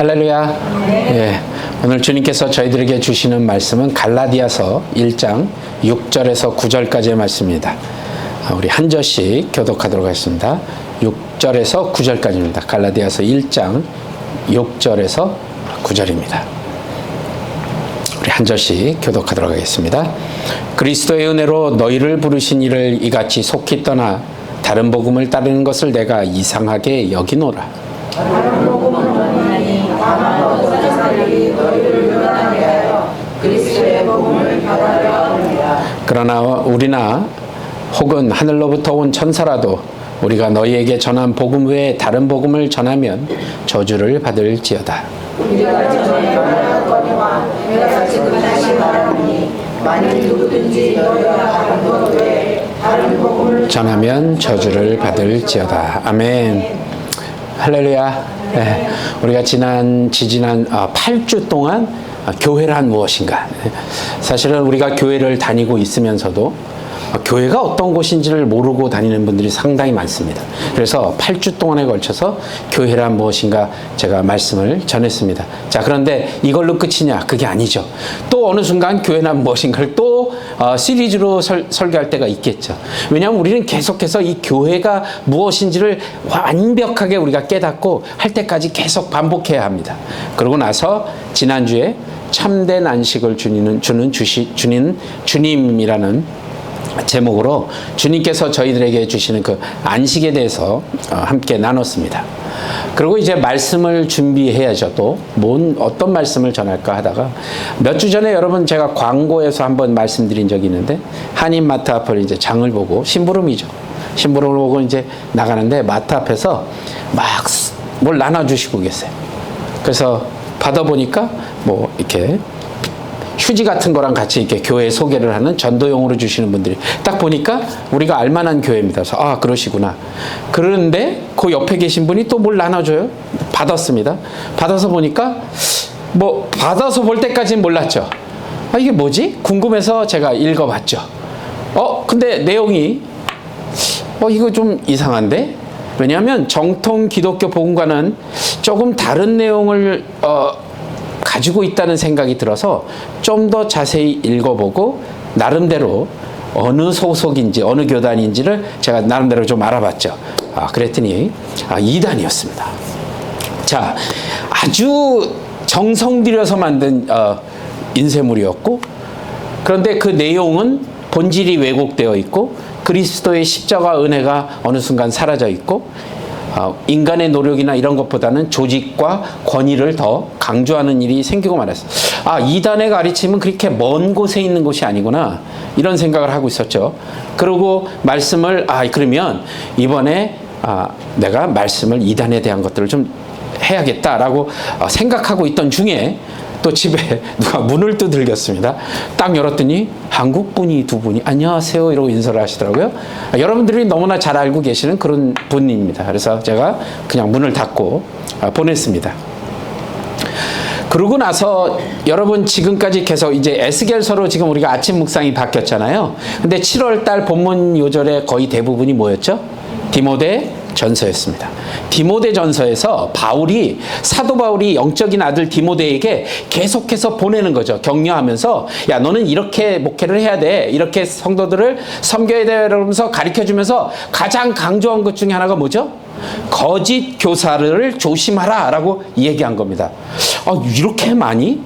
할렐루야. 예, 오늘 주님께서 저희들에게 주시는 말씀은 갈라디아서 1장 6절에서 9절까지의 말씀입니다. 우리 한 절씩 교독하도록 하겠습니다. 6절에서 9절까지입니다. 갈라디아서 1장 6절에서 9절입니다. 우리 한 절씩 교독하도록 하겠습니다. 그리스도의 은혜로 너희를 부르신 이를 이같이 속히 떠나 다른 복음을 따르는 것을 내가 이상하게 여기노라. 다른 복음은 아니하니 다만 어떤 사람이 너희를 변하게 하여 그리스도의 복음을 받아려 하느니라. 그러나 우리나 혹은 하늘로부터 온 천사라도 우리가 너희에게 전한 복음 외에 다른 복음을 전하면 저주를 받을지어다. 우리가 전에 말하거니와 내가 지금 다시 말하노니 만일 누구든지 너희가 다른 것 외에 다른 복음을 전하면 저주를 받을지어다. 아멘. 할렐루야. 네, 우리가 지지난 8주 동안 교회란 무엇인가. 사실은 우리가 교회를 다니고 있으면서도 교회가 어떤 곳인지를 모르고 다니는 분들이 상당히 많습니다. 그래서 8주 동안에 걸쳐서 교회란 무엇인가 제가 말씀을 전했습니다. 자, 그런데 이걸로 끝이냐? 그게 아니죠. 또 어느 순간 교회란 무엇인가를 또 시리즈로 설교할 때가 있겠죠. 왜냐하면 우리는 계속해서 이 교회가 무엇인지를 완벽하게 우리가 깨닫고 할 때까지 계속 반복해야 합니다. 그러고 나서 지난주에 참된 안식을 주는 주님이라는 제목으로 주님께서 저희들에게 주시는 그 안식에 대해서 함께 나눴습니다. 그리고 이제 말씀을 준비해야죠. 또 어떤 말씀을 전할까 하다가 몇 주 전에 여러분 제가 광고에서 한번 말씀드린 적이 있는데 한인 마트 앞을 이제 장을 보고 심부름이죠. 심부름을 보고 이제 나가는데 마트 앞에서 막 뭘 나눠주시고 계세요. 그래서 받아보니까 뭐 이렇게 휴지 같은 거랑 같이 이렇게 교회 소개를 하는 전도용으로 주시는 분들이 딱 보니까 우리가 알만한 교회입니다. 그래서 그러시구나. 그런데 그 옆에 계신 분이 또 뭘 나눠줘요? 받았습니다. 받아서 보니까 받아서 볼 때까지는 몰랐죠. 이게 뭐지? 궁금해서 제가 읽어봤죠. 근데 내용이 이거 좀 이상한데? 왜냐하면 정통 기독교 복음과는 조금 다른 내용을 가지고 있다는 생각이 들어서 좀 더 자세히 읽어보고 나름대로 어느 소속인지 어느 교단인지를 제가 나름대로 좀 알아봤죠. 그랬더니 이단이었습니다. 자, 아주 정성 들여서 만든 인쇄물이었고, 그런데 그 내용은 본질이 왜곡되어 있고 그리스도의 십자가 은혜가 어느 순간 사라져 있고 인간의 노력이나 이런 것보다는 조직과 권위를 더 강조하는 일이 생기고 말았어요. 이단의 가르침은 그렇게 먼 곳에 있는 곳이 아니구나, 이런 생각을 하고 있었죠. 그리고 말씀을 그러면 이번에 내가 말씀을 이단에 대한 것들을 좀 해야겠다라고 생각하고 있던 중에 또 집에 누가 문을 두들겼습니다. 딱 열었더니 한국 분이 두 분이 안녕하세요 이러고 인사를 하시더라고요. 여러분들이 너무나 잘 알고 계시는 그런 분입니다. 그래서 제가 그냥 문을 닫고 보냈습니다. 그러고 나서 여러분 지금까지 계속 이제 에스겔서로 지금 우리가 아침 묵상이 바뀌었잖아요. 근데 7월 달 본문 요절의 거의 대부분이 뭐였죠? 디모데 전서였습니다. 디모데 전서에서 사도 바울이 영적인 아들 디모데에게 계속해서 보내는 거죠. 격려하면서 야, 너는 이렇게 목회를 해야 돼, 이렇게 성도들을 섬겨야 돼, 이러면서 가르쳐주면서 가장 강조한 것 중에 하나가 뭐죠? 거짓 교사를 조심하라 라고 얘기한 겁니다. 이렇게 많이?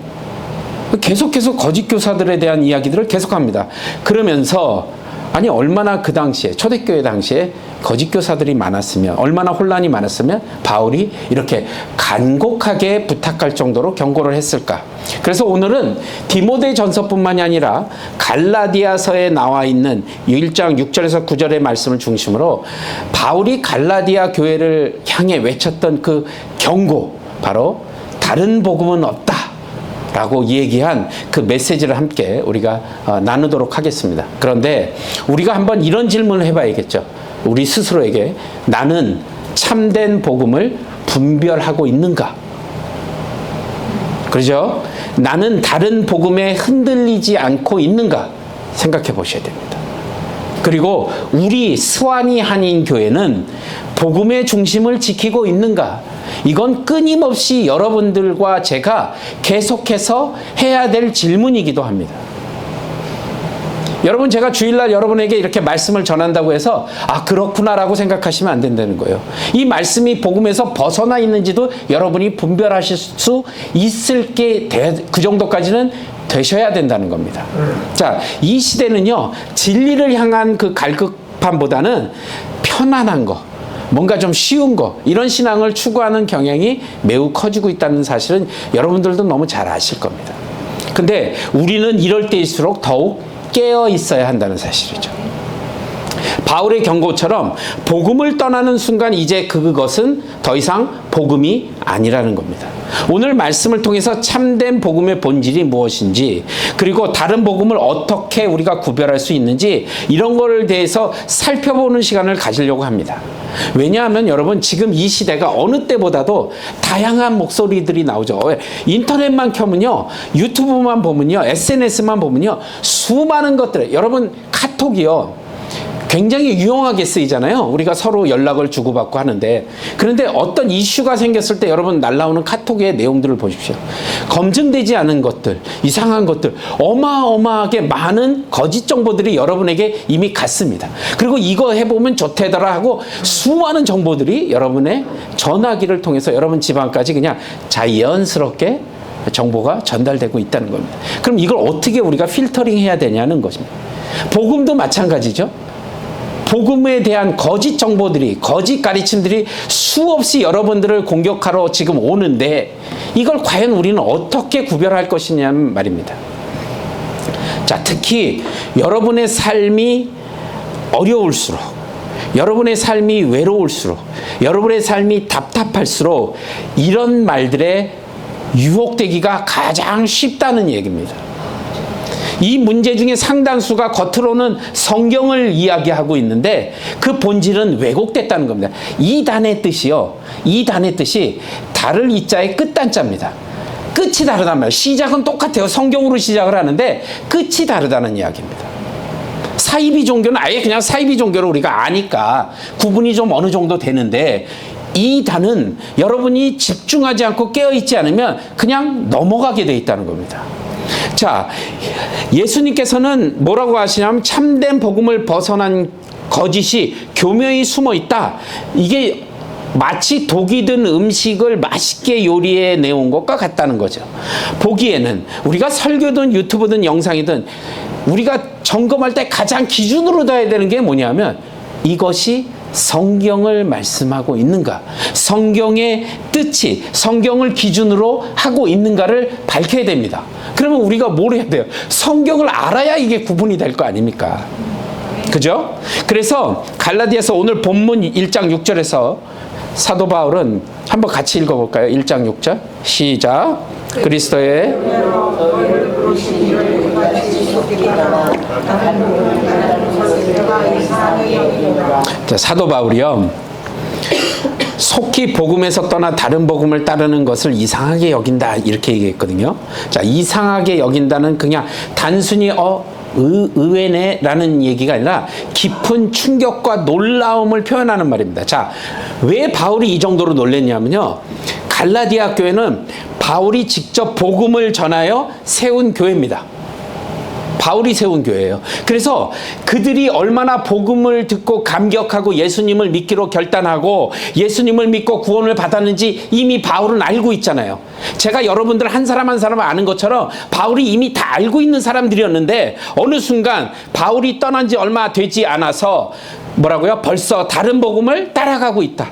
계속해서 거짓 교사들에 대한 이야기들을 계속합니다. 그러면서 얼마나 그 당시에 초대교회 당시에 거짓 교사들이 많았으면, 얼마나 혼란이 많았으면 바울이 이렇게 간곡하게 부탁할 정도로 경고를 했을까. 그래서 오늘은 디모데 전서뿐만이 아니라 갈라디아서에 나와 있는 1장 6절에서 9절의 말씀을 중심으로 바울이 갈라디아 교회를 향해 외쳤던 그 경고, 바로 다른 복음은 없다 라고 얘기한 그 메시지를 함께 우리가 나누도록 하겠습니다. 그런데 우리가 한번 이런 질문을 해봐야겠죠. 우리 스스로에게 나는 참된 복음을 분별하고 있는가? 그렇죠? 나는 다른 복음에 흔들리지 않고 있는가? 생각해 보셔야 됩니다. 그리고 우리 스와니 한인교회는 복음의 중심을 지키고 있는가? 이건 끊임없이 여러분들과 제가 계속해서 해야 될 질문이기도 합니다. 여러분, 제가 주일날 여러분에게 이렇게 말씀을 전한다고 해서 아, 그렇구나라고 생각하시면 안 된다는 거예요. 이 말씀이 복음에서 벗어나 있는지도 여러분이 분별하실 수 있을 게 그 정도까지는 되셔야 된다는 겁니다. 자, 이 시대는요, 진리를 향한 그 갈급함보다는 편안한 거, 뭔가 좀 쉬운 거, 이런 신앙을 추구하는 경향이 매우 커지고 있다는 사실은 여러분들도 너무 잘 아실 겁니다. 근데 우리는 이럴 때일수록 더욱 깨어 있어야 한다는 사실이죠. 바울의 경고처럼 복음을 떠나는 순간 이제 그것은 더 이상 복음이 아니라는 겁니다. 오늘 말씀을 통해서 참된 복음의 본질이 무엇인지, 그리고 다른 복음을 어떻게 우리가 구별할 수 있는지, 이런 거를 대해서 살펴보는 시간을 가지려고 합니다. 왜냐하면 여러분, 지금 이 시대가 어느 때보다도 다양한 목소리들이 나오죠. 인터넷만 켜면요, 유튜브만 보면요, SNS만 보면요, 수많은 것들, 여러분 카톡이요, 굉장히 유용하게 쓰이잖아요. 우리가 서로 연락을 주고받고 하는데, 그런데 어떤 이슈가 생겼을 때 여러분 날라오는 카톡의 내용들을 보십시오. 검증되지 않은 것들, 이상한 것들, 어마어마하게 많은 거짓 정보들이 여러분에게 이미 갔습니다. 그리고 이거 해보면 좋대더라 하고 수많은 정보들이 여러분의 전화기를 통해서 여러분 집안까지 그냥 자연스럽게 정보가 전달되고 있다는 겁니다. 그럼 이걸 어떻게 우리가 필터링 해야 되냐는 것입니다. 복음도 마찬가지죠. 복음에 대한 거짓 정보들이, 거짓 가르침들이 수없이 여러분들을 공격하러 지금 오는데, 이걸 과연 우리는 어떻게 구별할 것이냐는 말입니다. 자, 특히 여러분의 삶이 어려울수록, 여러분의 삶이 외로울수록, 여러분의 삶이 답답할수록 이런 말들에 유혹되기가 가장 쉽다는 얘기입니다. 이 문제 중에 상당수가 겉으로는 성경을 이야기하고 있는데 그 본질은 왜곡됐다는 겁니다. 이단의 뜻이요, 이단의 뜻이 다를 이자의 끝단자입니다. 끝이 다르단 말이에요. 시작은 똑같아요. 성경으로 시작을 하는데 끝이 다르다는 이야기입니다. 사이비 종교는 아예 그냥 사이비 종교를 우리가 아니까 구분이 좀 어느 정도 되는데, 이단은 여러분이 집중하지 않고 깨어있지 않으면 그냥 넘어가게 돼 있다는 겁니다. 자, 예수님께서는 뭐라고 하시냐면 참된 복음을 벗어난 거짓이 교묘히 숨어 있다. 이게 마치 독이 든 음식을 맛있게 요리해 내온 것과 같다는 거죠. 보기에는 우리가 설교든 유튜브든 영상이든 우리가 점검할 때 가장 기준으로 둬야 되는 게 뭐냐면, 이것이 성경을 말씀하고 있는가, 성경의 뜻이 성경을 기준으로 하고 있는가를 밝혀야 됩니다. 그러면 우리가 뭘 해야 돼요? 성경을 알아야 이게 구분이 될 거 아닙니까? 그죠? 그래서 갈라디아서 오늘 본문 1장 6절에서 사도 바울은 한번 같이 읽어볼까요? 1장 6절 시작. 그리스도의 자, 사도 바울이요, 속히 복음에서 떠나 다른 복음을 따르는 것을 이상하게 여긴다, 이렇게 얘기했거든요. 자, 이상하게 여긴다는 그냥 단순히 의외네 라는 얘기가 아니라 깊은 충격과 놀라움을 표현하는 말입니다. 자, 왜 바울이 이 정도로 놀랬냐면요, 갈라디아 교회는 바울이 직접 복음을 전하여 세운 교회입니다. 바울이 세운 교회예요. 그래서 그들이 얼마나 복음을 듣고 감격하고 예수님을 믿기로 결단하고 예수님을 믿고 구원을 받았는지 이미 바울은 알고 있잖아요. 제가 여러분들 한 사람 한 사람 아는 것처럼 바울이 이미 다 알고 있는 사람들이었는데, 어느 순간 바울이 떠난 지 얼마 되지 않아서 뭐라고요? 벌써 다른 복음을 따라가고 있다.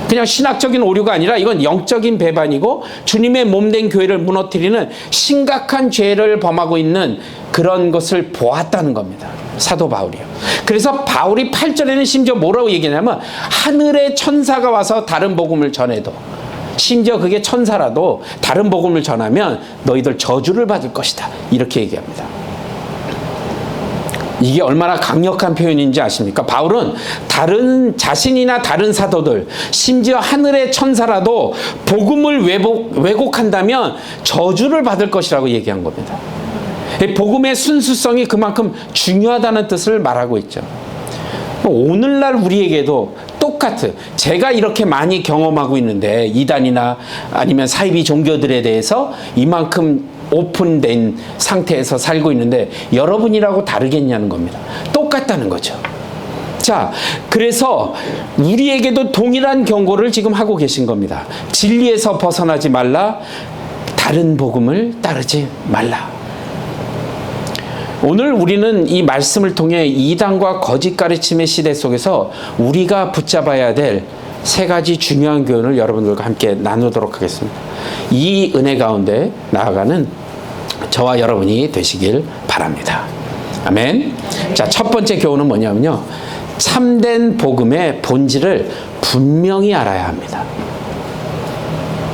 그냥 신학적인 오류가 아니라 이건 영적인 배반이고 주님의 몸된 교회를 무너뜨리는 심각한 죄를 범하고 있는 그런 것을 보았다는 겁니다. 사도 바울이요. 그래서 바울이 8절에는 심지어 뭐라고 얘기하냐면, 하늘의 천사가 와서 다른 복음을 전해도, 심지어 그게 천사라도 다른 복음을 전하면 너희들 저주를 받을 것이다, 이렇게 얘기합니다. 이게 얼마나 강력한 표현인지 아십니까? 바울은 자신이나 다른 사도들, 심지어 하늘의 천사라도 복음을 왜곡한다면 저주를 받을 것이라고 얘기한 겁니다. 복음의 순수성이 그만큼 중요하다는 뜻을 말하고 있죠. 오늘날 우리에게도 똑같은, 제가 이렇게 많이 경험하고 있는데 이단이나 아니면 사이비 종교들에 대해서 이만큼 오픈된 상태에서 살고 있는데 여러분이라고 다르겠냐는 겁니다. 똑같다는 거죠. 자, 그래서 우리에게도 동일한 경고를 지금 하고 계신 겁니다. 진리에서 벗어나지 말라, 다른 복음을 따르지 말라. 오늘 우리는 이 말씀을 통해 이단과 거짓 가르침의 시대 속에서 우리가 붙잡아야 될 세 가지 중요한 교훈을 여러분들과 함께 나누도록 하겠습니다. 이 은혜 가운데 나아가는 저와 여러분이 되시길 바랍니다. 아멘. 자, 첫 번째 교훈은 뭐냐면요, 참된 복음의 본질을 분명히 알아야 합니다.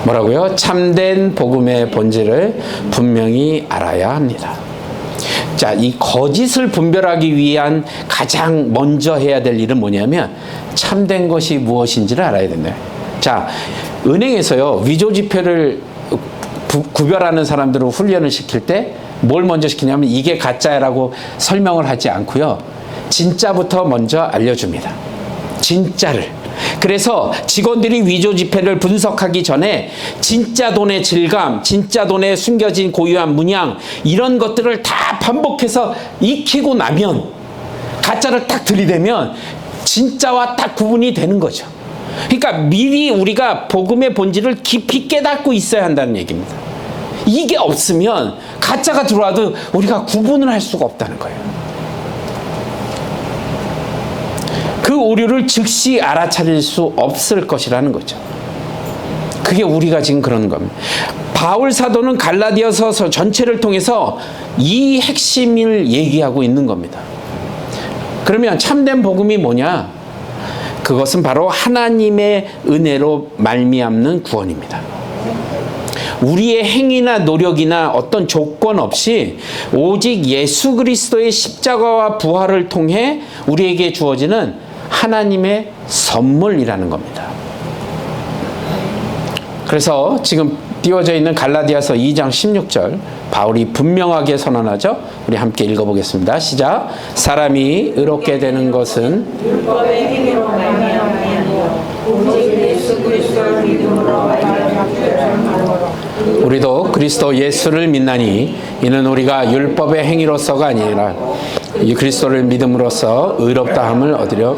뭐라고요? 참된 복음의 본질을 분명히 알아야 합니다. 자, 이 거짓을 분별하기 위한 가장 먼저 해야 될 일은 뭐냐면 참된 것이 무엇인지를 알아야 된다. 자, 은행에서요, 위조 지폐를 구별하는 사람들을 훈련을 시킬 때 뭘 먼저 시키냐면 이게 가짜라고 설명을 하지 않고요, 진짜부터 먼저 알려줍니다. 진짜를. 그래서 직원들이 위조 지폐를 분석하기 전에 진짜 돈의 질감, 진짜 돈에 숨겨진 고유한 문양, 이런 것들을 다 반복해서 익히고 나면, 가짜를 딱 들이대면 진짜와 딱 구분이 되는 거죠. 그러니까 미리 우리가 복음의 본질을 깊이 깨닫고 있어야 한다는 얘기입니다. 이게 없으면 가짜가 들어와도 우리가 구분을 할 수가 없다는 거예요. 그 오류를 즉시 알아차릴 수 없을 것이라는 거죠. 그게 우리가 지금 그러는 겁니다. 바울 사도는 갈라디아서 전체를 통해서 이 핵심을 얘기하고 있는 겁니다. 그러면 참된 복음이 뭐냐? 그것은 바로 하나님의 은혜로 말미암는 구원입니다. 우리의 행위나 노력이나 어떤 조건 없이 오직 예수 그리스도의 십자가와 부활을 통해 우리에게 주어지는 하나님의 선물이라는 겁니다. 그래서 지금 띄워져 있는 갈라디아서 2장 16절 바울이 분명하게 선언하죠. 우리 함께 읽어보겠습니다. 시작. 사람이 의롭게 되는 것은 율법의 행위로 말미암음이 아니요 오직 예수 그리스도를 믿음으로 말미암음이라. 우리도 그리스도 예수를 믿나니 이는 우리가 율법의 행위로서가 아니라 이 그리스도를 믿음으로써 의롭다함을 얻으려.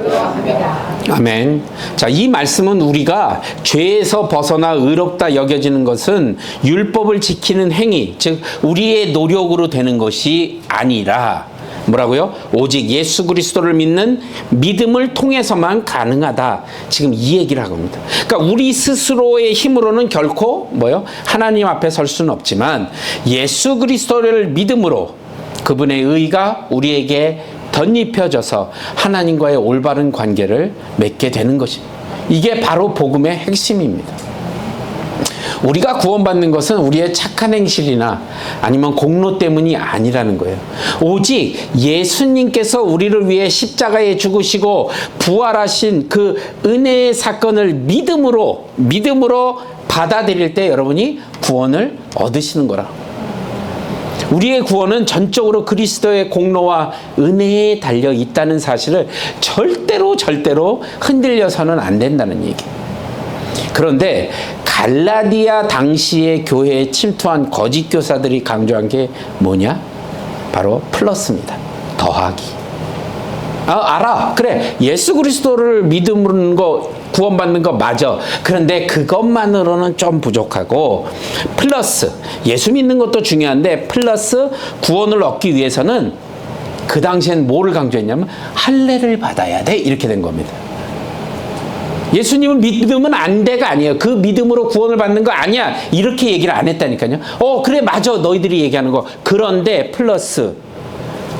아멘. 자, 이 말씀은 우리가 죄에서 벗어나 의롭다 여겨지는 것은 율법을 지키는 행위, 즉 우리의 노력으로 되는 것이 아니라 뭐라고요? 오직 예수 그리스도를 믿는 믿음을 통해서만 가능하다. 지금 이 얘기를 하고 있습니다. 그러니까 우리 스스로의 힘으로는 결코 뭐요? 하나님 앞에 설 수는 없지만 예수 그리스도를 믿음으로 그분의 의가 우리에게 덧입혀져서 하나님과의 올바른 관계를 맺게 되는 것입니다. 이게 바로 복음의 핵심입니다. 우리가 구원받는 것은 우리의 착한 행실이나 아니면 공로 때문이 아니라는 거예요. 오직 예수님께서 우리를 위해 십자가에 죽으시고 부활하신 그 은혜의 사건을 믿음으로 받아들일 때 여러분이 구원을 얻으시는 거라. 우리의 구원은 전적으로 그리스도의 공로와 은혜에 달려 있다는 사실을 절대로 흔들려서는 안 된다는 얘기. 그런데 갈라디아 당시의 교회에 침투한 거짓 교사들이 강조한 게 뭐냐? 바로 플러스입니다. 더하기. 알아. 그래. 예수 그리스도를 믿는 거, 구원받는 거 맞아. 그런데 그것만으로는 좀 부족하고 플러스, 예수 믿는 것도 중요한데 플러스 구원을 얻기 위해서는 그 당시엔 뭐를 강조했냐면 할례를 받아야 돼. 이렇게 된 겁니다. 예수님을 믿으면 안 돼가 아니에요. 그 믿음으로 구원을 받는 거 아니야. 이렇게 얘기를 안 했다니까요. 그래 맞아. 너희들이 얘기하는 거. 그런데 플러스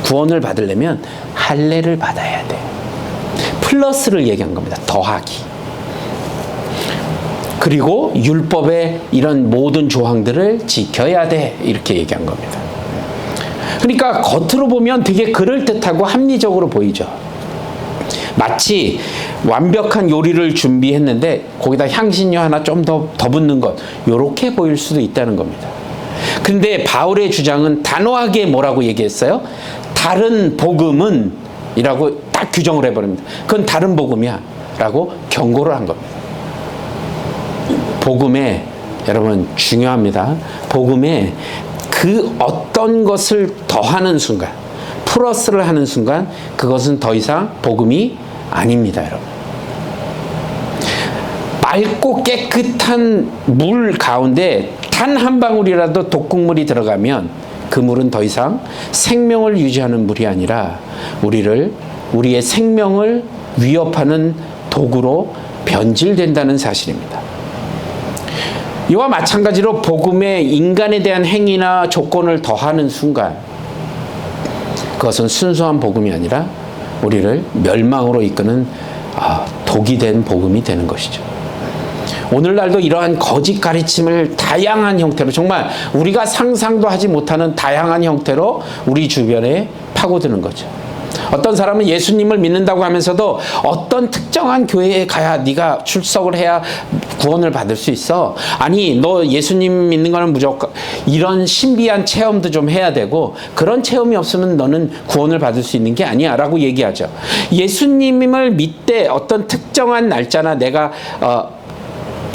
구원을 받으려면 할례를 받아야 돼. 플러스를 얘기한 겁니다. 더하기. 그리고 율법의 이런 모든 조항들을 지켜야 돼. 이렇게 얘기한 겁니다. 그러니까 겉으로 보면 되게 그럴듯하고 합리적으로 보이죠. 마치 완벽한 요리를 준비했는데 거기다 향신료 하나 좀 더 붙는 것, 이렇게 보일 수도 있다는 겁니다. 그런데 바울의 주장은 단호하게 뭐라고 얘기했어요? 다른 복음은 이라고 딱 규정을 해버립니다. 그건 다른 복음이야. 라고 경고를 한 겁니다. 복음에 여러분 중요합니다. 복음에 그 어떤 것을 더하는 순간, 플러스를 하는 순간 그것은 더 이상 복음이 아닙니다, 여러분. 맑고 깨끗한 물 가운데 단 한 방울이라도 독극물이 들어가면 그 물은 더 이상 생명을 유지하는 물이 아니라 우리의 생명을 위협하는 도구로 변질된다는 사실입니다. 이와 마찬가지로 복음에 인간에 대한 행위나 조건을 더하는 순간 그것은 순수한 복음이 아니라 우리를 멸망으로 이끄는 독이 된 복음이 되는 것이죠. 오늘날도 이러한 거짓 가르침을 다양한 형태로, 정말 우리가 상상도 하지 못하는 다양한 형태로 우리 주변에 파고드는 거죠. 어떤 사람은 예수님을 믿는다고 하면서도 어떤 특정한 교회에 가야 네가 출석을 해야 구원을 받을 수 있어. 아니, 너 예수님 믿는 거는 무조건 이런 신비한 체험도 좀 해야 되고 그런 체험이 없으면 너는 구원을 받을 수 있는 게 아니야 라고 얘기하죠. 예수님을 믿되 어떤 특정한 날짜나 내가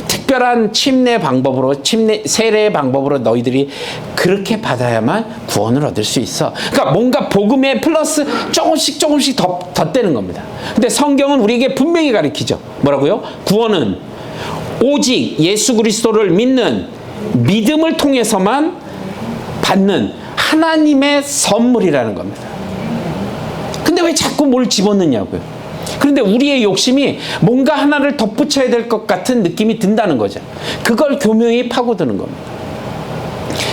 특별한 세례의 방법으로 너희들이 그렇게 받아야만 구원을 얻을 수 있어. 그러니까 뭔가 복음에 플러스 조금씩 덧대는 겁니다. 근데 성경은 우리에게 분명히 가르치죠. 뭐라고요? 구원은 오직 예수 그리스도를 믿는 믿음을 통해서만 받는 하나님의 선물이라는 겁니다. 근데 왜 자꾸 뭘 집어넣냐고요? 그런데 우리의 욕심이 뭔가 하나를 덧붙여야 될 것 같은 느낌이 든다는 거죠. 그걸 교묘히 파고드는 겁니다.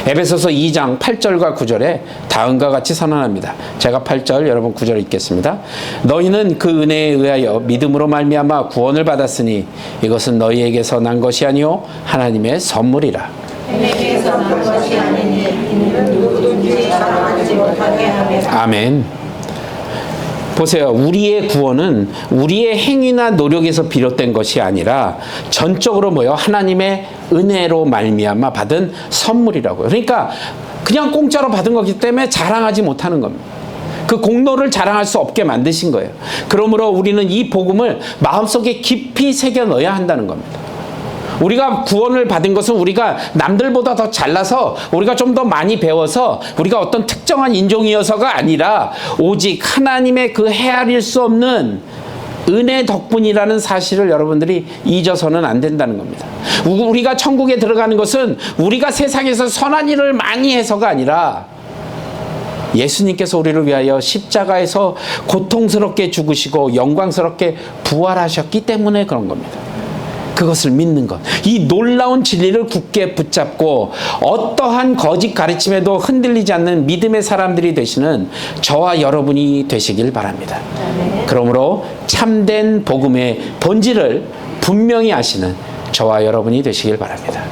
에베소서 2장 8절과 9절에 다음과 같이 선언합니다. 제가 8절, 여러분 9절 읽겠습니다. 너희는 그 은혜에 의하여 믿음으로 말미암아 구원을 받았으니 이것은 너희에게서 난 것이 아니요 하나님의 선물이라. 내게서 난 것이 아니니 이는 누구든지 자랑하지 못하게 하며. 아멘. 보세요. 우리의 구원은 우리의 행위나 노력에서 비롯된 것이 아니라 전적으로 하나님의 은혜로 말미암아 받은 선물이라고요. 그러니까 그냥 공짜로 받은 거기 때문에 자랑하지 못하는 겁니다. 그 공로를 자랑할 수 없게 만드신 거예요. 그러므로 우리는 이 복음을 마음속에 깊이 새겨 넣어야 한다는 겁니다. 우리가 구원을 받은 것은 우리가 남들보다 더 잘나서 우리가 좀 더 많이 배워서 우리가 어떤 특정한 인종이어서가 아니라 오직 하나님의 그 헤아릴 수 없는 은혜 덕분이라는 사실을 여러분들이 잊어서는 안 된다는 겁니다. 우리가 천국에 들어가는 것은 우리가 세상에서 선한 일을 많이 해서가 아니라 예수님께서 우리를 위하여 십자가에서 고통스럽게 죽으시고 영광스럽게 부활하셨기 때문에 그런 겁니다. 그것을 믿는 것. 이 놀라운 진리를 굳게 붙잡고 어떠한 거짓 가르침에도 흔들리지 않는 믿음의 사람들이 되시는 저와 여러분이 되시길 바랍니다. 그러므로 참된 복음의 본질을 분명히 아시는 저와 여러분이 되시길 바랍니다.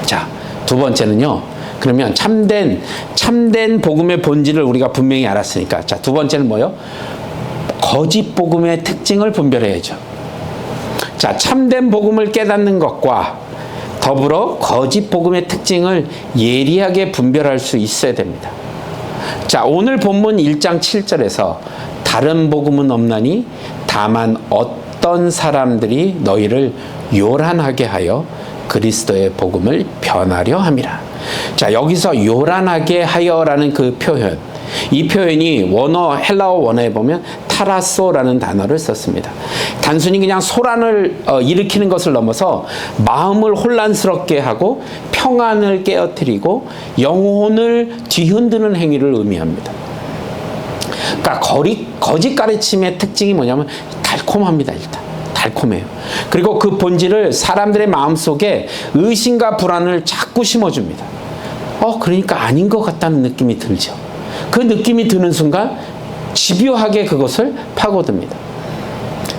자, 두 번째는요. 그러면 참된 복음의 본질을 우리가 분명히 알았으니까, 자, 두 번째는 뭐요? 거짓 복음의 특징을 분별해야죠. 자, 참된 복음을 깨닫는 것과 더불어 거짓 복음의 특징을 예리하게 분별할 수 있어야 됩니다. 자, 오늘 본문 1장 7절에서 다른 복음은 없나니 다만 어떤 사람들이 너희를 요란하게 하여 그리스도의 복음을 변하려 함이라. 자, 여기서 요란하게 하여라는 그 표현, 이 표현이 헬라어 원어에 보면 타라소라는 단어를 썼습니다. 단순히 그냥 소란을 일으키는 것을 넘어서 마음을 혼란스럽게 하고 평안을 깨어뜨리고 영혼을 뒤흔드는 행위를 의미합니다. 그러니까 거짓 가르침의 특징이 뭐냐면 달콤합니다. 일단 달콤해요. 그리고 그 본질을 사람들의 마음속에 의심과 불안을 자꾸 심어줍니다. 그러니까 아닌 것 같다는 느낌이 들죠. 그 느낌이 드는 순간 집요하게 그것을 파고듭니다.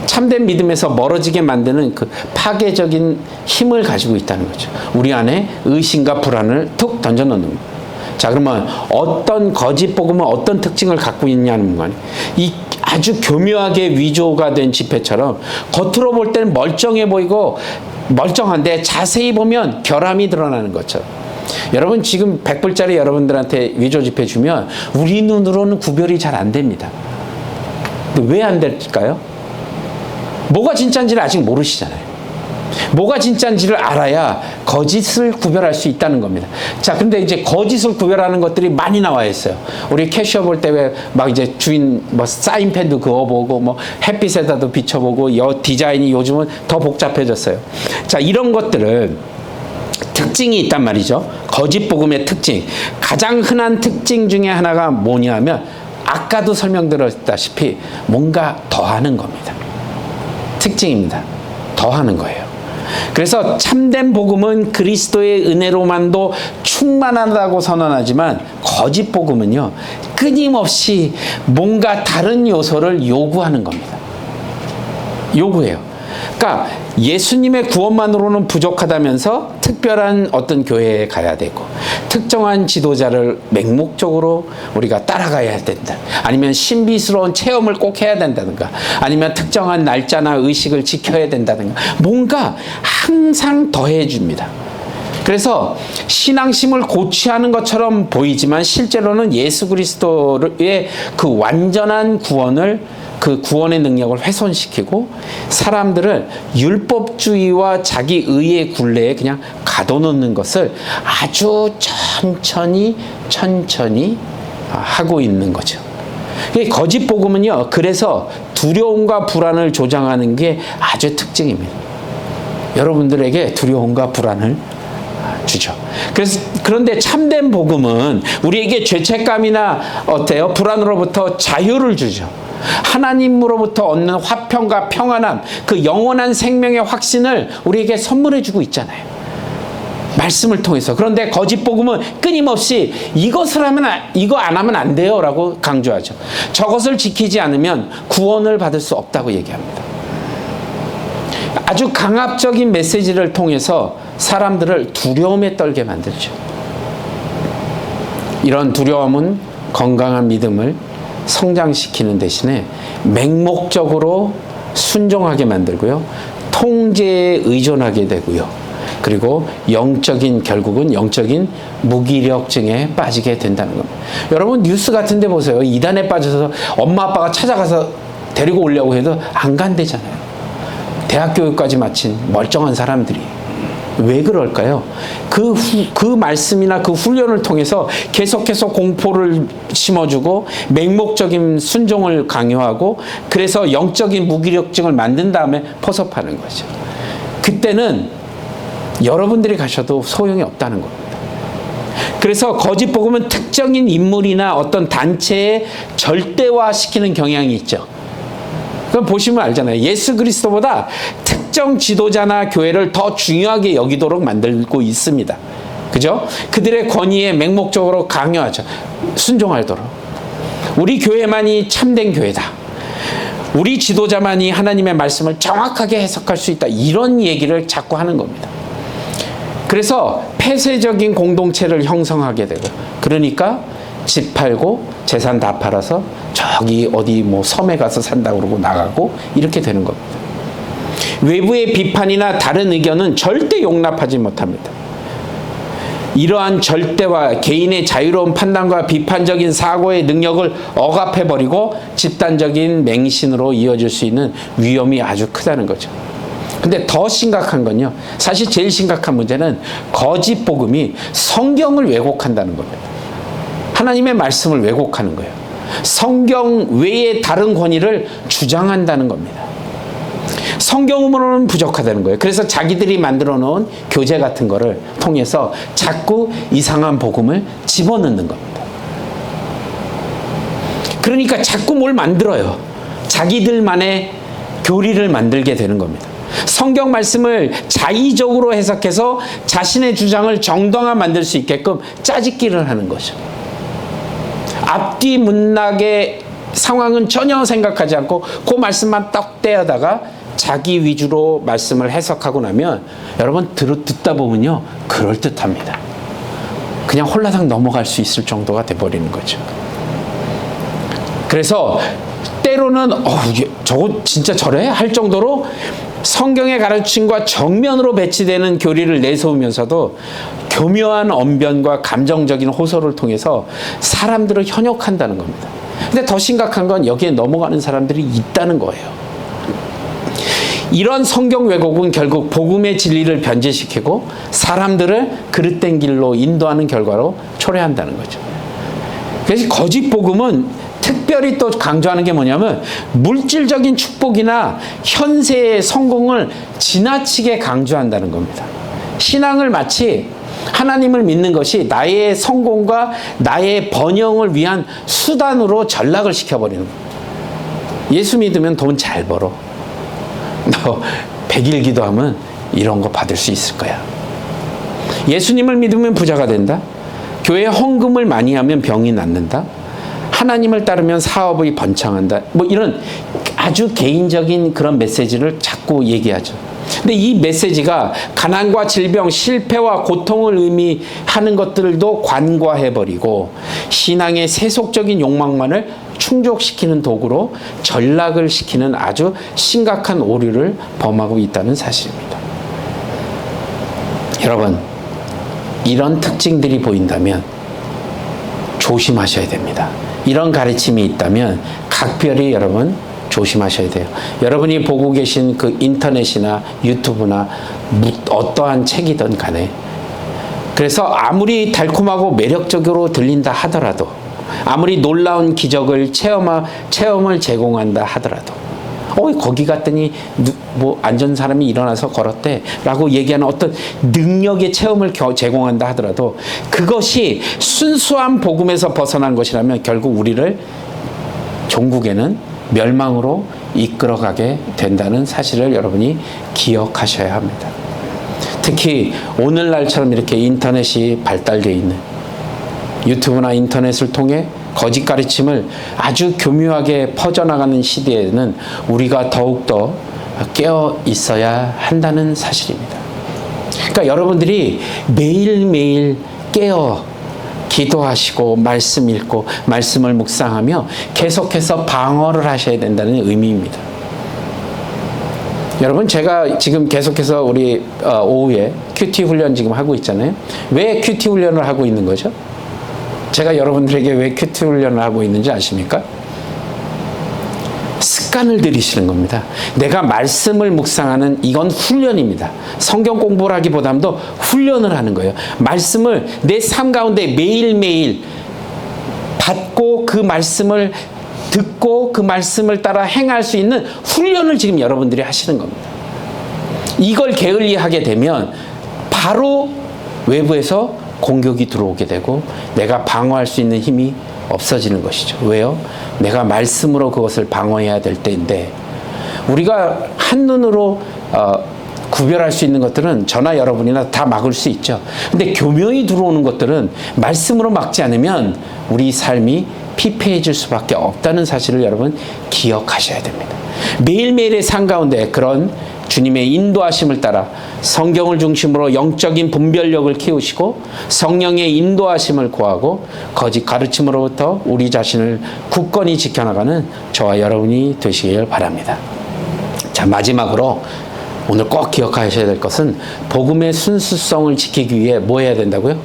참된 믿음에서 멀어지게 만드는 그 파괴적인 힘을 가지고 있다는 거죠. 우리 안에 의심과 불안을 툭 던져놓는 거예요. 자, 그러면 어떤 거짓 복음은 어떤 특징을 갖고 있냐는 건, 이 아주 교묘하게 위조가 된 지폐처럼 겉으로 볼 때는 멀쩡해 보이고 멀쩡한데 자세히 보면 결함이 드러나는 것처럼. 여러분, 지금 100불짜리 여러분들한테 위조 지폐 주면 우리 눈으로는 구별이 잘 안 됩니다. 근데 왜 안 될까요? 뭐가 진짜인지를 아직 모르시잖아요. 뭐가 진짜인지를 알아야 거짓을 구별할 수 있다는 겁니다. 자, 근데 이제 거짓을 구별하는 것들이 많이 나와 있어요. 우리 캐시어 볼 때 왜 막 이제 주인 뭐 사인펜도 그어보고 뭐 햇빛에다도 비춰보고 디자인이 요즘은 더 복잡해졌어요. 자, 이런 것들은 특징이 있단 말이죠. 거짓 복음의 특징. 가장 흔한 특징 중에 하나가 뭐냐면 아까도 설명드렸다시피 뭔가 더하는 겁니다. 특징입니다. 더하는 거예요. 그래서 참된 복음은 그리스도의 은혜로만도 충만하다고 선언하지만 거짓 복음은요, 끊임없이 뭔가 다른 요소를 요구하는 겁니다. 요구해요. 그러니까 예수님의 구원만으로는 부족하다면서 특별한 어떤 교회에 가야 되고 특정한 지도자를 맹목적으로 우리가 따라가야 된다. 아니면 신비스러운 체험을 꼭 해야 된다든가 아니면 특정한 날짜나 의식을 지켜야 된다든가 뭔가 항상 더해 줍니다. 그래서 신앙심을 고취하는 것처럼 보이지만 실제로는 예수 그리스도의 그 완전한 구원을 그 구원의 능력을 훼손시키고 사람들을 율법주의와 자기 의의 굴레에 그냥 가둬놓는 것을 아주 천천히 하고 있는 거죠. 거짓 복음은요, 그래서 두려움과 불안을 조장하는 게 아주 특징입니다. 여러분들에게 두려움과 불안을 주죠. 그런데 참된 복음은 우리에게 죄책감이나 어때요? 불안으로부터 자유를 주죠. 하나님으로부터 얻는 화평과 평안함, 그 영원한 생명의 확신을 우리에게 선물해 주고 있잖아요. 말씀을 통해서. 그런데 거짓 복음은 끊임없이 이것을 하면 이거 안 하면 안 돼요라고 강조하죠. 저것을 지키지 않으면 구원을 받을 수 없다고 얘기합니다. 아주 강압적인 메시지를 통해서 사람들을 두려움에 떨게 만들죠. 이런 두려움은 건강한 믿음을 성장시키는 대신에 맹목적으로 순종하게 만들고요. 통제에 의존하게 되고요. 그리고 결국은 영적인 무기력증에 빠지게 된다는 겁니다. 여러분 뉴스 같은 데 보세요. 이단에 빠져서 엄마 아빠가 찾아가서 데리고 오려고 해도 안 간대잖아요. 대학 교육까지 마친 멀쩡한 사람들이. 왜 그럴까요? 그 말씀이나 그 훈련을 통해서 계속해서 공포를 심어주고 맹목적인 순종을 강요하고 그래서 영적인 무기력증을 만든 다음에 포섭하는 거죠. 그때는 여러분들이 가셔도 소용이 없다는 겁니다. 그래서 거짓 복음은 특정인 인물이나 어떤 단체에 절대화시키는 경향이 있죠. 그럼 보시면 알잖아요. 예수 그리스도보다 특정 지도자나 교회를 더 중요하게 여기도록 만들고 있습니다. 그죠? 그들의 권위에 맹목적으로 강요하죠. 순종하도록. 우리 교회만이 참된 교회다. 우리 지도자만이 하나님의 말씀을 정확하게 해석할 수 있다. 이런 얘기를 자꾸 하는 겁니다. 그래서 폐쇄적인 공동체를 형성하게 되고 그러니까 집 팔고 재산 다 팔아서 저기 어디 뭐 섬에 가서 산다고 그러고 나가고 이렇게 되는 겁니다. 외부의 비판이나 다른 의견은 절대 용납하지 못합니다. 이러한 절대와 개인의 자유로운 판단과 비판적인 사고의 능력을 억압해버리고 집단적인 맹신으로 이어질 수 있는 위험이 아주 크다는 거죠. 근데 더 심각한 건요. 사실 제일 심각한 문제는 거짓 복음이 성경을 왜곡한다는 겁니다. 하나님의 말씀을 왜곡하는 거예요. 성경 외에 다른 권위를 주장한다는 겁니다. 성경으로는 부족하다는 거예요. 그래서 자기들이 만들어 놓은 교재 같은 거를 통해서 자꾸 이상한 복음을 집어넣는 겁니다. 그러니까 자꾸 뭘 만들어요. 자기들만의 교리를 만들게 되는 겁니다. 성경 말씀을 자의적으로 해석해서 자신의 주장을 정당화 만들 수 있게끔 짜집기를 하는 거죠. 앞뒤 문맥의 상황은 전혀 생각하지 않고 그 말씀만 떡 떼어다가 자기 위주로 말씀을 해석하고 나면 여러분 듣다 보면요 그럴듯합니다. 그냥 홀라당 넘어갈 수 있을 정도가 돼버리는 거죠. 그래서 때로는 저거 진짜 저래? 할 정도로 성경의 가르침과 정면으로 배치되는 교리를 내세우면서도 교묘한 언변과 감정적인 호소를 통해서 사람들을 현혹한다는 겁니다. 근데 더 심각한 건 여기에 넘어가는 사람들이 있다는 거예요. 이런 성경 왜곡은 결국 복음의 진리를 변제시키고 사람들을 그릇된 길로 인도하는 결과로 초래한다는 거죠. 그래서 거짓 복음은 특별히 또 강조하는 게 뭐냐면 물질적인 축복이나 현세의 성공을 지나치게 강조한다는 겁니다. 신앙을 마치 하나님을 믿는 것이 나의 성공과 나의 번영을 위한 수단으로 전락을 시켜버리는 거예요. 예수 믿으면 돈 잘 벌어. 너 100일 기도하면 이런 거 받을 수 있을 거야. 예수님을 믿으면 부자가 된다. 교회 헌금을 많이 하면 병이 낫는다. 하나님을 따르면 사업이 번창한다. 뭐 이런 아주 개인적인 그런 메시지를 자꾸 얘기하죠. 근데 이 메시지가 가난과 질병, 실패와 고통을 의미하는 것들도 관과해버리고 신앙의 세속적인 욕망만을 충족시키는 도구로 전락을 시키는 아주 심각한 오류를 범하고 있다는 사실입니다. 여러분, 이런 특징들이 보인다면 조심하셔야 됩니다. 이런 가르침이 있다면 각별히 여러분 조심하셔야 돼요. 여러분이 보고 계신 그 인터넷이나 유튜브나 어떠한 책이든 간에 그래서 아무리 달콤하고 매력적으로 들린다 하더라도 아무리 놀라운 기적을 체험을 제공한다 하더라도 거기 갔더니 뭐 안전 사람이 일어나서 걸었대 라고 얘기하는 어떤 능력의 체험을 제공한다 하더라도 그것이 순수한 복음에서 벗어난 것이라면 결국 우리를 종국에는 멸망으로 이끌어가게 된다는 사실을 여러분이 기억하셔야 합니다. 특히 오늘날처럼 이렇게 인터넷이 발달되어 있는 유튜브나 인터넷을 통해 거짓 가르침을 아주 교묘하게 퍼져나가는 시대에는 우리가 더욱더 깨어 있어야 한다는 사실입니다. 그러니까 여러분들이 매일매일 깨어 기도하시고 말씀 읽고 말씀을 묵상하며 계속해서 방어를 하셔야 된다는 의미입니다. 여러분, 제가 지금 계속해서 우리 오후에 큐티 훈련 지금 하고 있잖아요. 왜 큐티 훈련을 하고 있는 거죠? 제가 여러분들에게 왜 큐티 훈련을 하고 있는지 아십니까? 습관을 들이시는 겁니다. 내가 말씀을 묵상하는 이건 훈련입니다. 성경 공부를 하기보다도 훈련을 하는 거예요. 말씀을 내 삶 가운데 매일매일 받고 그 말씀을 듣고 그 말씀을 따라 행할 수 있는 훈련을 지금 여러분들이 하시는 겁니다. 이걸 게을리하게 되면 바로 외부에서 공격이 들어오게 되고 내가 방어할 수 있는 힘이 없어지는 것이죠. 왜요? 내가 말씀으로 그것을 방어해야 될 때인데 우리가 한눈으로 구별할 수 있는 것들은 저나 여러분이나 다 막을 수 있죠. 근데 교묘히 들어오는 것들은 말씀으로 막지 않으면 우리 삶이 피폐해질 수밖에 없다는 사실을 여러분 기억하셔야 됩니다. 매일매일의 삶 가운데 그런 주님의 인도하심을 따라 성경을 중심으로 영적인 분별력을 키우시고 성령의 인도하심을 구하고 거짓 가르침으로부터 우리 자신을 굳건히 지켜나가는 저와 여러분이 되시길 바랍니다. 자, 마지막으로 오늘 꼭 기억하셔야 될 것은 복음의 순수성을 지키기 위해 뭐 해야 된다고요?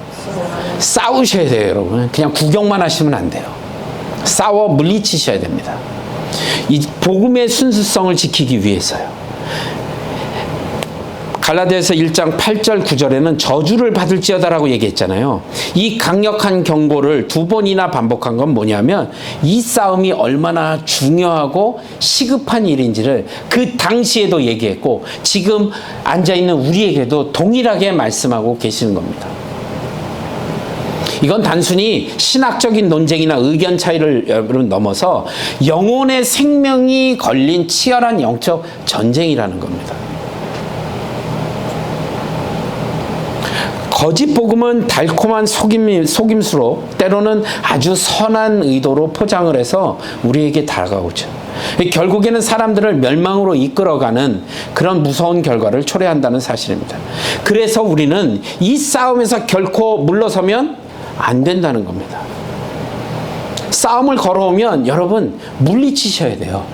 싸우셔야 돼요, 여러분. 그냥 구경만 하시면 안 돼요. 싸워 물리치셔야 됩니다. 이 복음의 순수성을 지키기 위해서요. 갈라디아서 1장 8절 9절에는 저주를 받을지어다라고 얘기했잖아요. 이 강력한 경고를 2번이나 반복한 건 뭐냐면 이 싸움이 얼마나 중요하고 시급한 일인지를 그 당시에도 얘기했고 지금 앉아있는 우리에게도 동일하게 말씀하고 계시는 겁니다. 이건 단순히 신학적인 논쟁이나 의견 차이를 여러분 넘어서 영혼의 생명이 걸린 치열한 영적 전쟁이라는 겁니다. 거짓 복음은 달콤한 속임수로 때로는 아주 선한 의도로 포장을 해서 우리에게 다가오죠. 결국에는 사람들을 멸망으로 이끌어가는 그런 무서운 결과를 초래한다는 사실입니다. 그래서 우리는 이 싸움에서 결코 물러서면 안 된다는 겁니다. 싸움을 걸어오면 여러분 물리치셔야 돼요.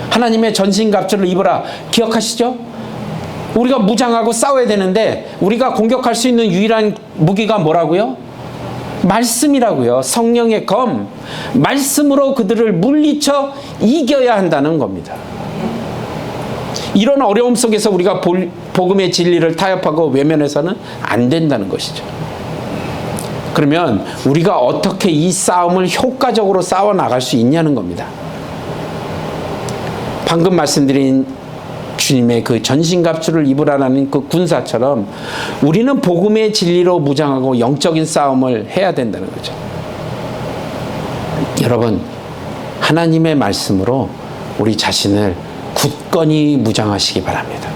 하나님의 전신갑주를 입으라 기억하시죠? 우리가 무장하고 싸워야 되는데 우리가 공격할 수 있는 유일한 무기가 뭐라고요? 말씀이라고요. 성령의 검, 말씀으로 그들을 물리쳐 이겨야 한다는 겁니다. 이런 어려움 속에서 우리가 복음의 진리를 타협하고 외면해서는 안 된다는 것이죠. 그러면 우리가 어떻게 이 싸움을 효과적으로 싸워 나갈 수 있냐는 겁니다. 방금 말씀드린 주님의 그 전신갑주를 입으라는 그 군사처럼 우리는 복음의 진리로 무장하고 영적인 싸움을 해야 된다는 거죠. 여러분, 하나님의 말씀으로 우리 자신을 굳건히 무장하시기 바랍니다.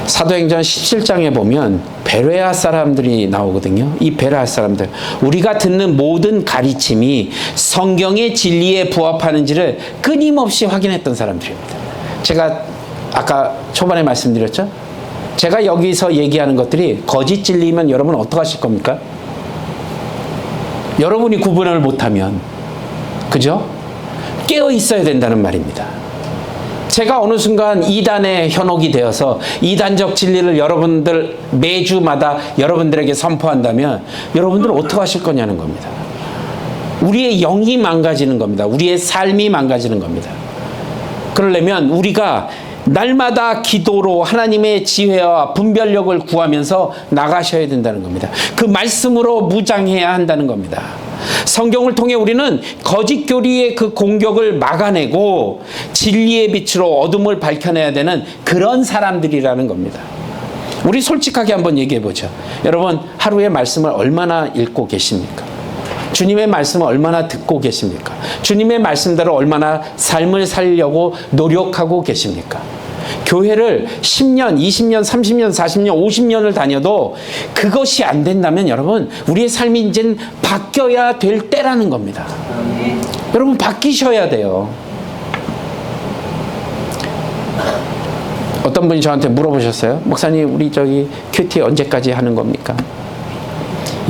사도행전 17장에 보면 베레아 사람들이 나오거든요. 이 베레아 사람들, 우리가 듣는 모든 가르침이 성경의 진리에 부합하는지를 끊임없이 확인했던 사람들입니다. 제가 아까 초반에 말씀드렸죠? 제가 여기서 얘기하는 것들이 거짓 진리면 여러분 어떡하실 겁니까? 여러분이 구분을 못하면, 그죠? 깨어 있어야 된다는 말입니다. 제가 어느 순간 이단의 현혹이 되어서 이단적 진리를 여러분들 매주마다 여러분들에게 선포한다면 여러분들은 어떻게 하실 거냐는 겁니다. 우리의 영이 망가지는 겁니다. 우리의 삶이 망가지는 겁니다. 그러려면 우리가 날마다 기도로 하나님의 지혜와 분별력을 구하면서 나가셔야 된다는 겁니다. 그 말씀으로 무장해야 한다는 겁니다. 성경을 통해 우리는 거짓 교리의 그 공격을 막아내고 진리의 빛으로 어둠을 밝혀내야 되는 그런 사람들이라는 겁니다. 우리 솔직하게 한번 얘기해 보죠. 여러분, 하루에 말씀을 얼마나 읽고 계십니까? 주님의 말씀을 얼마나 듣고 계십니까? 주님의 말씀대로 얼마나 삶을 살려고 노력하고 계십니까? 교회를 10년, 20년, 30년, 40년, 50년을 다녀도 그것이 안 된다면 여러분, 우리의 삶이 이제는 바뀌어야 될 때라는 겁니다. 여러분, 바뀌셔야 돼요. 어떤 분이 저한테 물어보셨어요. 목사님, 우리 저기 큐티 언제까지 하는 겁니까?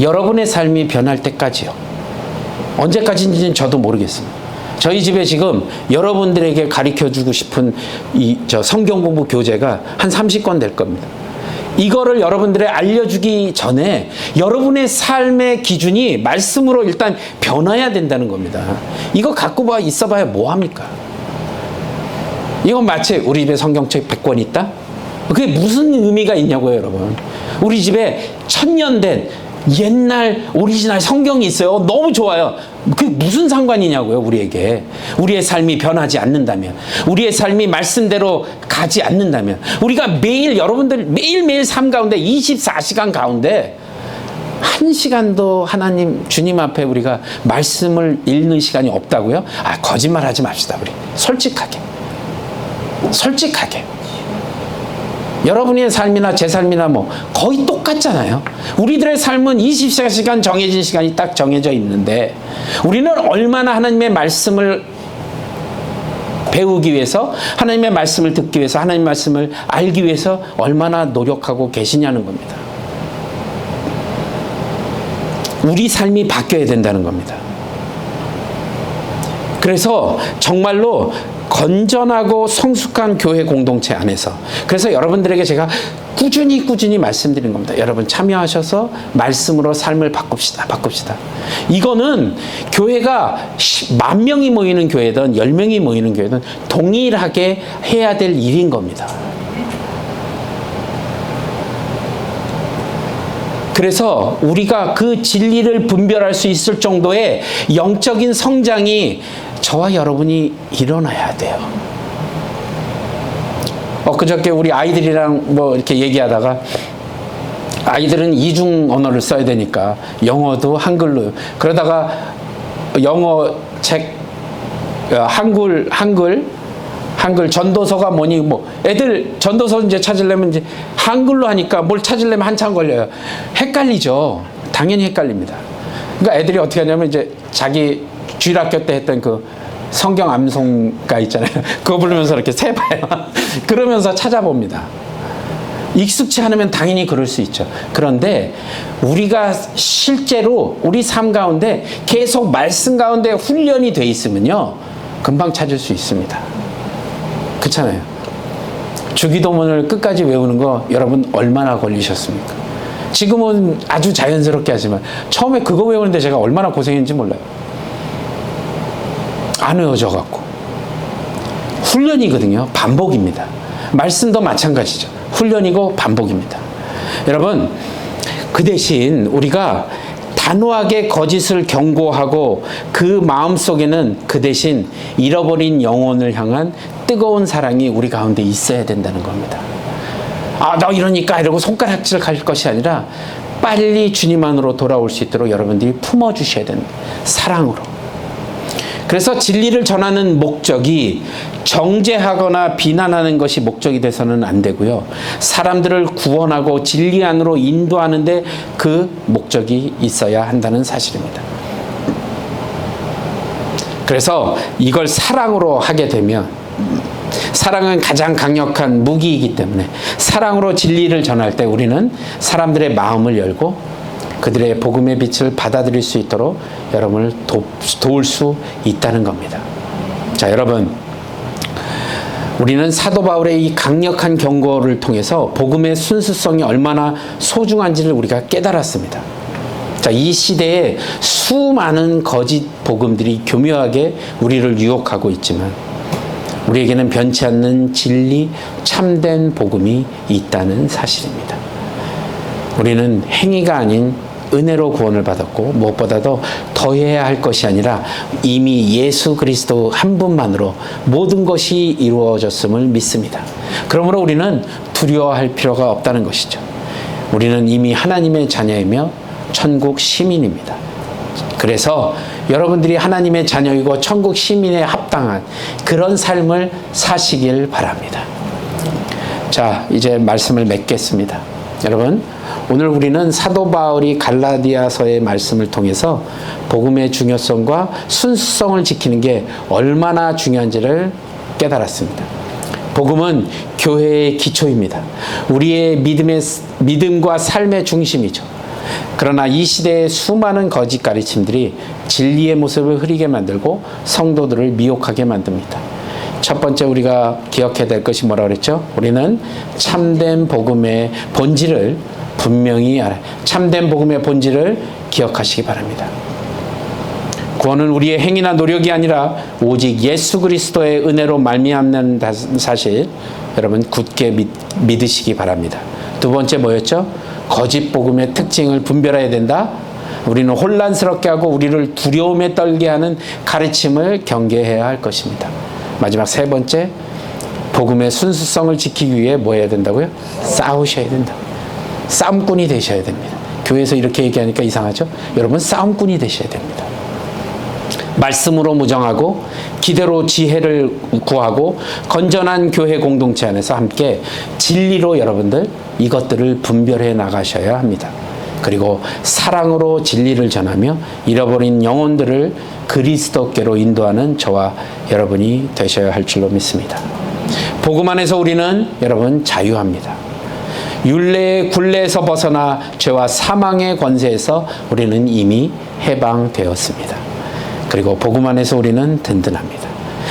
여러분의 삶이 변할 때까지요. 언제까지인지는 저도 모르겠습니다. 저희 집에 지금 여러분들에게 가르쳐주고 싶은 성경 공부 교재가 한 30권 될 겁니다. 이거를 여러분들에 알려주기 전에 여러분의 삶의 기준이 말씀으로 일단 변화해야 된다는 겁니다. 이거 갖고 있어봐야 뭐합니까? 이건 마치 우리 집에 성경책 100권 있다? 그게 무슨 의미가 있냐고요, 여러분. 우리 집에 1000년 된 옛날 오리지널 성경이 있어요. 너무 좋아요. 그게 무슨 상관이냐고요, 우리에게. 우리의 삶이 변하지 않는다면, 우리의 삶이 말씀대로 가지 않는다면, 우리가 매일, 여러분들 매일매일 삶 가운데 24시간 가운데 1시간도 하나님 주님 앞에 우리가 말씀을 읽는 시간이 없다고요? 거짓말 하지 맙시다. 우리 솔직하게 여러분의 삶이나 제 삶이나 뭐 거의 똑같잖아요. 우리들의 삶은 24시간 정해진 시간이 딱 정해져 있는데 우리는 얼마나 하나님의 말씀을 배우기 위해서, 하나님의 말씀을 듣기 위해서, 하나님의 말씀을 알기 위해서 얼마나 노력하고 계시냐는 겁니다. 우리 삶이 바뀌어야 된다는 겁니다. 그래서 정말로 건전하고 성숙한 교회 공동체 안에서, 그래서 여러분들에게 제가 꾸준히 말씀드리는 겁니다. 여러분 참여하셔서 말씀으로 삶을 바꿉시다. 이거는 교회가 10,000명이 모이는 교회든 10명이 모이는 교회든 동일하게 해야 될 일인 겁니다. 그래서 우리가 그 진리를 분별할 수 있을 정도의 영적인 성장이 저와 여러분이 일어나야 돼요. 그저께 우리 아이들이랑 뭐 이렇게 얘기하다가, 아이들은 이중 언어를 써야 되니까 영어도 한글로, 그러다가 영어 책, 한글 전도서가 뭐니, 뭐 애들 전도서 이제 찾으려면 이제 한글로 하니까 뭘 찾으려면 한참 걸려요. 헷갈리죠. 당연히 헷갈립니다. 그러니까 애들이 어떻게 하냐면 이제 자기 주일학교 때 했던 그 성경 암송가 있잖아요. 그거 부르면서 이렇게 세봐요. 그러면서 찾아봅니다. 익숙치 않으면 당연히 그럴 수 있죠. 그런데 우리가 실제로 우리 삶 가운데 계속 말씀 가운데 훈련이 돼 있으면요, 금방 찾을 수 있습니다. 그렇잖아요. 주기도문을 끝까지 외우는 거 여러분 얼마나 걸리셨습니까? 지금은 아주 자연스럽게 하지만 처음에 그거 외우는데 제가 얼마나 고생했는지 몰라요. 안 외워져 갖고. 훈련이거든요. 반복입니다. 말씀도 마찬가지죠. 훈련이고 반복입니다. 여러분, 그 대신 우리가 단호하게 거짓을 경고하고 그 마음속에는 그 대신 잃어버린 영혼을 향한 뜨거운 사랑이 우리 가운데 있어야 된다는 겁니다. 아, 너 이러니까 이러고 손가락질 할 것이 아니라 빨리 주님 안으로 돌아올 수 있도록 여러분들이 품어주셔야 됩니다. 사랑으로. 그래서 진리를 전하는 목적이 정죄하거나 비난하는 것이 목적이 돼서는 안 되고요. 사람들을 구원하고 진리 안으로 인도하는데 그 목적이 있어야 한다는 사실입니다. 그래서 이걸 사랑으로 하게 되면, 사랑은 가장 강력한 무기이기 때문에 사랑으로 진리를 전할 때 우리는 사람들의 마음을 열고 그들의 복음의 빛을 받아들일 수 있도록 여러분을 도울 수 있다는 겁니다. 자, 여러분, 우리는 사도 바울의 이 강력한 경고를 통해서 복음의 순수성이 얼마나 소중한지를 우리가 깨달았습니다. 자, 이 시대에 수많은 거짓 복음들이 교묘하게 우리를 유혹하고 있지만 우리에게는 변치 않는 진리, 참된 복음이 있다는 사실입니다. 우리는 행위가 아닌 은혜로 구원을 받았고 무엇보다도 더해야 할 것이 아니라 이미 예수 그리스도 한 분만으로 모든 것이 이루어졌음을 믿습니다. 그러므로 우리는 두려워할 필요가 없다는 것이죠. 우리는 이미 하나님의 자녀이며 천국 시민입니다. 그래서 여러분들이 하나님의 자녀이고 천국 시민에 합당한 그런 삶을 사시길 바랍니다. 자, 이제 말씀을 맺겠습니다. 여러분, 오늘 우리는 사도 바울이 갈라디아서의 말씀을 통해서 복음의 중요성과 순수성을 지키는 게 얼마나 중요한지를 깨달았습니다. 복음은 교회의 기초입니다. 우리의 믿음과 삶의 중심이죠. 그러나 이 시대의 수많은 거짓 가르침들이 진리의 모습을 흐리게 만들고 성도들을 미혹하게 만듭니다. 첫 번째 우리가 기억해야 될 것이 뭐라고 그랬죠? 우리는 참된 복음의 본질을 분명히 참된 복음의 본질을 기억하시기 바랍니다. 구원은 우리의 행위나 노력이 아니라 오직 예수 그리스도의 은혜로 말미암는 사실 여러분 굳게 믿으시기 바랍니다. 두 번째 뭐였죠? 거짓 복음의 특징을 분별해야 된다. 우리는 혼란스럽게 하고 우리를 두려움에 떨게 하는 가르침을 경계해야 할 것입니다. 마지막 세 번째, 복음의 순수성을 지키기 위해 뭐 해야 된다고요? 싸우셔야 된다. 싸움꾼이 되셔야 됩니다. 교회에서 이렇게 얘기하니까 이상하죠? 여러분, 싸움꾼이 되셔야 됩니다. 말씀으로 무정하고 기대로 지혜를 구하고 건전한 교회 공동체 안에서 함께 진리로 여러분들 이것들을 분별해 나가셔야 합니다. 그리고 사랑으로 진리를 전하며 잃어버린 영혼들을 그리스도께로 인도하는 저와 여러분이 되셔야 할 줄로 믿습니다. 복음 안에서 우리는 여러분 자유합니다. 율례의 굴레에서 벗어나 죄와 사망의 권세에서 우리는 이미 해방되었습니다. 그리고 복음 안에서 우리는 든든합니다.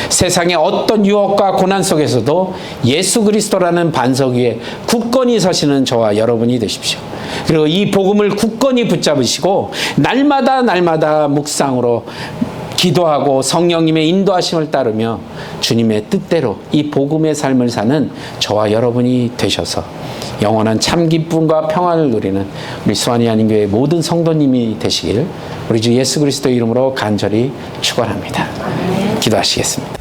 세상의 어떤 유혹과 고난 속에서도 예수 그리스도라는 반석 위에 굳건히 서시는 저와 여러분이 되십시오. 그리고 이 복음을 굳건히 붙잡으시고 날마다 묵상으로 기도하고 성령님의 인도하심을 따르며 주님의 뜻대로 이 복음의 삶을 사는 저와 여러분이 되셔서 영원한 참 기쁨과 평안을 누리는 우리 수완이 아닌 교회의 모든 성도님이 되시길 우리 주 예수 그리스도의 이름으로 간절히 축원합니다. 기도하시겠습니다.